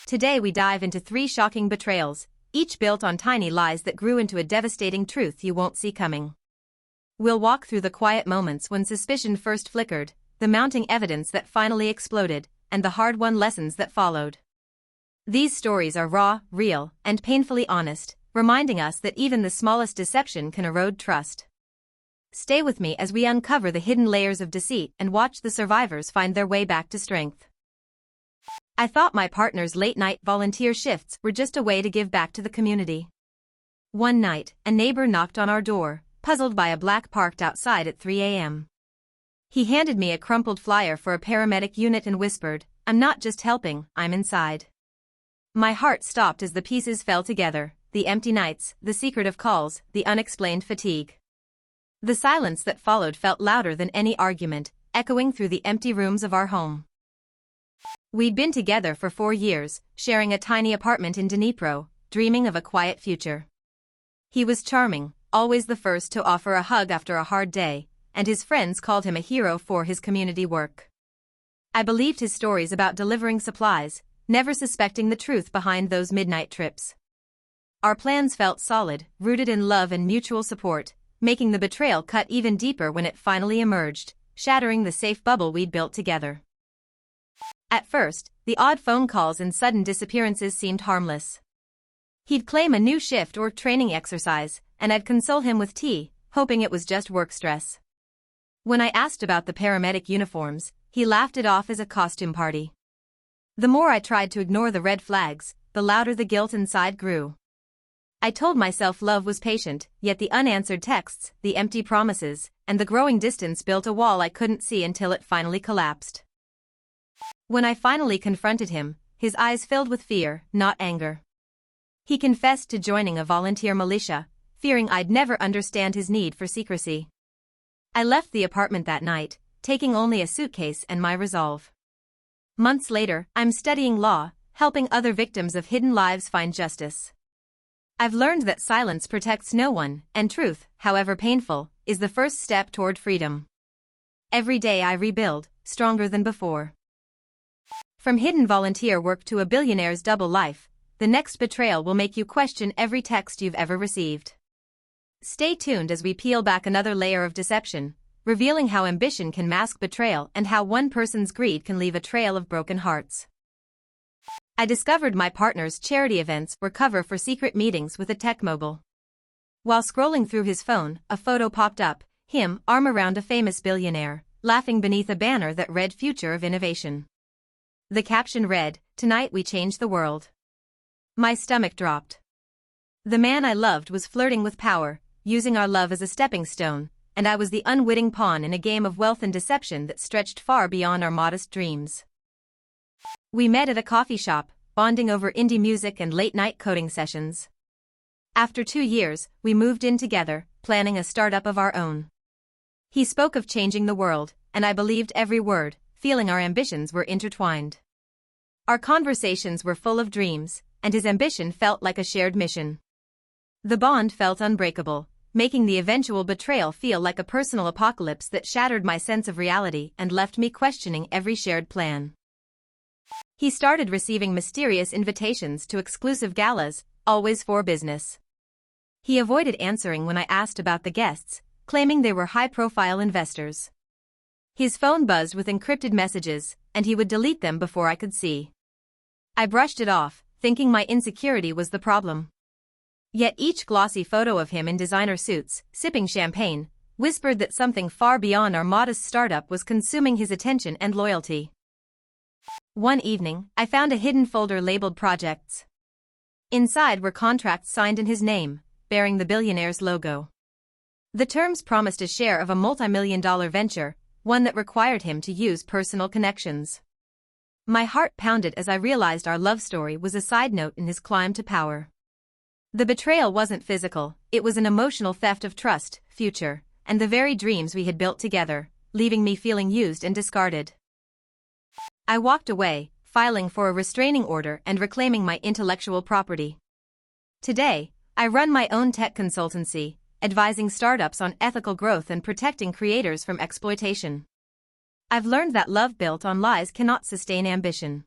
Today we dive into 3 shocking betrayals, each built on tiny lies that grew into a devastating truth you won't see coming. We'll walk through the quiet moments when suspicion first flickered, the mounting evidence that finally exploded, and the hard-won lessons that followed. These stories are raw, real, and painfully honest, reminding us that even the smallest deception can erode trust. Stay with me as we uncover the hidden layers of deceit and watch the survivors find their way back to strength. I thought my partner's late-night volunteer shifts were just a way to give back to the community. One night, a neighbor knocked on our door, puzzled by a black parked outside at 3 a.m. He handed me a crumpled flyer for a paramedic unit and whispered, "I'm not just helping, I'm inside." My heart stopped as the pieces fell together, the empty nights, the secretive calls, the unexplained fatigue. The silence that followed felt louder than any argument, echoing through the empty rooms of our home. We'd been together for 4 years, sharing a tiny apartment in Dnipro, dreaming of a quiet future. He was charming, always the first to offer a hug after a hard day, and his friends called him a hero for his community work. I believed his stories about delivering supplies, never suspecting the truth behind those midnight trips. Our plans felt solid, rooted in love and mutual support, making the betrayal cut even deeper when it finally emerged, shattering the safe bubble we'd built together. At first, the odd phone calls and sudden disappearances seemed harmless. He'd claim a new shift or training exercise, and I'd console him with tea, hoping it was just work stress. When I asked about the paramedic uniforms, he laughed it off as a costume party. The more I tried to ignore the red flags, the louder the guilt inside grew. I told myself love was patient, yet the unanswered texts, the empty promises, and the growing distance built a wall I couldn't see until it finally collapsed. When I finally confronted him, his eyes filled with fear, not anger. He confessed to joining a volunteer militia, fearing I'd never understand his need for secrecy. I left the apartment that night, taking only a suitcase and my resolve. Months later, I'm studying law, helping other victims of hidden lives find justice. I've learned that silence protects no one, and truth, however painful, is the first step toward freedom. Every day I rebuild, stronger than before. From hidden volunteer work to a billionaire's double life, the next betrayal will make you question every text you've ever received. Stay tuned as we peel back another layer of deception, revealing how ambition can mask betrayal and how one person's greed can leave a trail of broken hearts. I discovered my partner's charity events were cover for secret meetings with a tech mogul. While scrolling through his phone, a photo popped up, him, arm around a famous billionaire, laughing beneath a banner that read Future of Innovation. The caption read, "Tonight we change the world." My stomach dropped. The man I loved was flirting with power, using our love as a stepping stone, and I was the unwitting pawn in a game of wealth and deception that stretched far beyond our modest dreams. We met at a coffee shop, bonding over indie music and late-night coding sessions. After 2 years, we moved in together, planning a startup of our own. He spoke of changing the world, and I believed every word, feeling our ambitions were intertwined. Our conversations were full of dreams, and his ambition felt like a shared mission. The bond felt unbreakable, making the eventual betrayal feel like a personal apocalypse that shattered my sense of reality and left me questioning every shared plan. He started receiving mysterious invitations to exclusive galas, always for business. He avoided answering when I asked about the guests, claiming they were high-profile investors. His phone buzzed with encrypted messages, and he would delete them before I could see. I brushed it off, thinking my insecurity was the problem. Yet each glossy photo of him in designer suits, sipping champagne, whispered that something far beyond our modest startup was consuming his attention and loyalty. One evening, I found a hidden folder labeled Projects. Inside were contracts signed in his name, bearing the billionaire's logo. The terms promised a share of a multi-million-dollar venture, one that required him to use personal connections. My heart pounded as I realized our love story was a side note in his climb to power. The betrayal wasn't physical, it was an emotional theft of trust, future, and the very dreams we had built together, leaving me feeling used and discarded. I walked away, filing for a restraining order and reclaiming my intellectual property. Today, I run my own tech consultancy, advising startups on ethical growth and protecting creators from exploitation. I've learned that love built on lies cannot sustain ambition.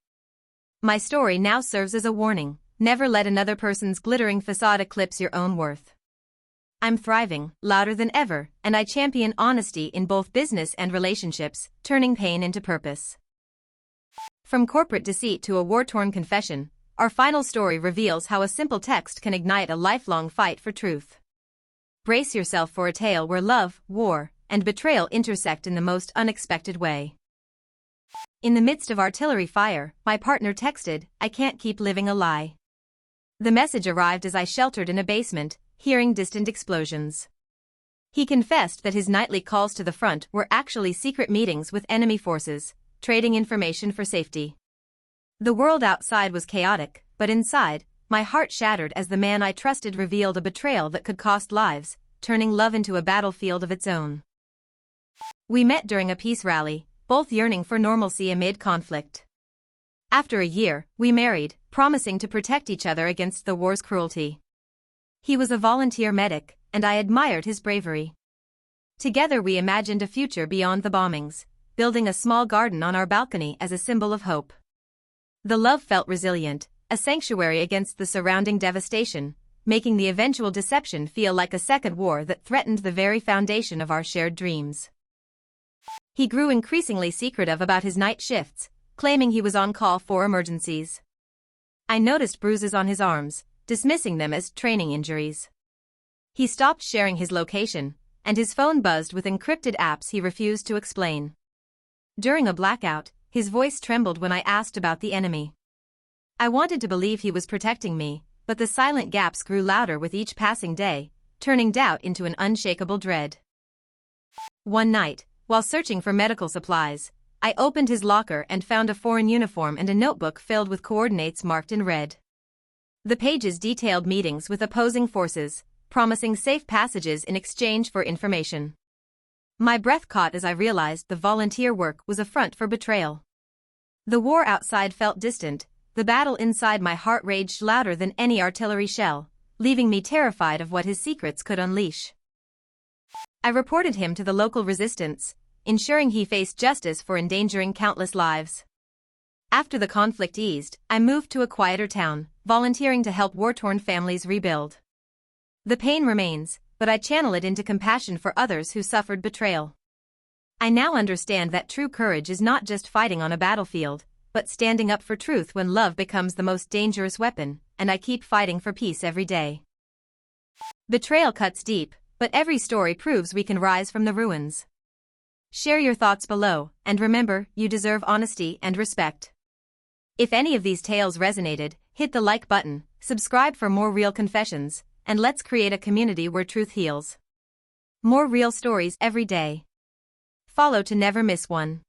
My story now serves as a warning: never let another person's glittering facade eclipse your own worth. I'm thriving, louder than ever, and I champion honesty in both business and relationships, turning pain into purpose. From corporate deceit to a war-torn confession, our final story reveals how a simple text can ignite a lifelong fight for truth. Brace yourself for a tale where love, war, and betrayal intersect in the most unexpected way. In the midst of artillery fire, my partner texted, "I can't keep living a lie." The message arrived as I sheltered in a basement, hearing distant explosions. He confessed that his nightly calls to the front were actually secret meetings with enemy forces, trading information for safety. The world outside was chaotic, but inside, my heart shattered as the man I trusted revealed a betrayal that could cost lives, turning love into a battlefield of its own. We met during a peace rally, both yearning for normalcy amid conflict. After a year, we married, promising to protect each other against the war's cruelty. He was a volunteer medic, and I admired his bravery. Together we imagined a future beyond the bombings, building a small garden on our balcony as a symbol of hope. The love felt resilient, a sanctuary against the surrounding devastation, making the eventual deception feel like a second war that threatened the very foundation of our shared dreams. He grew increasingly secretive about his night shifts, claiming he was on call for emergencies. I noticed bruises on his arms, dismissing them as training injuries. He stopped sharing his location, and his phone buzzed with encrypted apps he refused to explain. During a blackout, his voice trembled when I asked about the enemy. I wanted to believe he was protecting me, but the silent gaps grew louder with each passing day, turning doubt into an unshakable dread. One night, while searching for medical supplies, I opened his locker and found a foreign uniform and a notebook filled with coordinates marked in red. The pages detailed meetings with opposing forces, promising safe passages in exchange for information. My breath caught as I realized the volunteer work was a front for betrayal. The war outside felt distant, the battle inside my heart raged louder than any artillery shell, leaving me terrified of what his secrets could unleash. I reported him to the local resistance, ensuring he faced justice for endangering countless lives. After the conflict eased, I moved to a quieter town, volunteering to help war-torn families rebuild. The pain remains, but I channel it into compassion for others who suffered betrayal. I now understand that true courage is not just fighting on a battlefield, but standing up for truth when love becomes the most dangerous weapon, and I keep fighting for peace every day. Betrayal cuts deep, but every story proves we can rise from the ruins. Share your thoughts below, and remember, you deserve honesty and respect. If any of these tales resonated, hit the like button, subscribe for more real confessions, and let's create a community where truth heals. More real stories every day. Follow to never miss one.